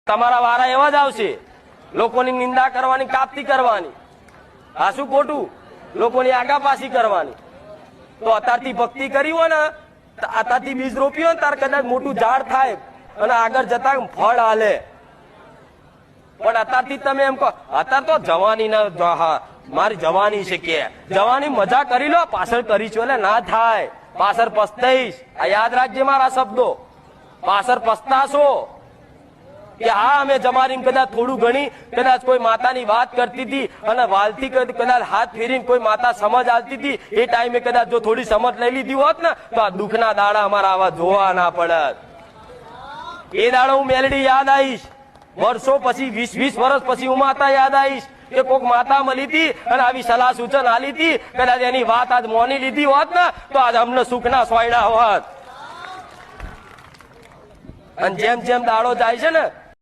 તમારા વારા એવા જ આવશે, લોકોની નિંદા કરવાની, કાપતી કરવાની, આ શું ખોટું, લોકોની આગાપાસી કરવાની. તો અત્યારથી ભક્તિ કરી હોય ને, અત્યારથી બીજ રોપ્યો ને, તાર કદાચ મોટું ઝાડ થાય અને આગળ જતા ફળ હાલે. પણ અત્યારથી તમે એમ કહો, અત્યારે તો જવાની ના, મારી જવાની છે કે જવાની મજા કરી લો, પાછળ કરીશું એટલે ના થાય, પાછળ પસ્તાઈશ. આ યાદ રાખજે મારા શબ્દો, પાછળ પસ્તાશો કે હા અમે જમારીને કદાચ થોડું ઘણી કદાચ કોઈ માતાની વાત કરતી હતી અને વાલથી કદાચ હાથ ફેરીને કોઈ માતા સમજ આવતી હતી, એ ટાઈમે કદાચ જો થોડી સમજ લઈ લીધી હોત ને તો આ દુઃખના દાડા અમારા આવા જોવા ના પડત. એ દાડો હું મેલડી યાદ આવીશ, વર્ષો પછી 20-20 વર્ષ પછી હું માતા યાદ આવીશ કે કોક માતા મળી હતી અને આવી સલાહ સૂચન આલી હતી, કદાચ એની વાત આજ મોની લીધી હોત ને તો આજ અમને સુખના સોયડા હોત. અને જેમ જેમ દાડો જાય છે ને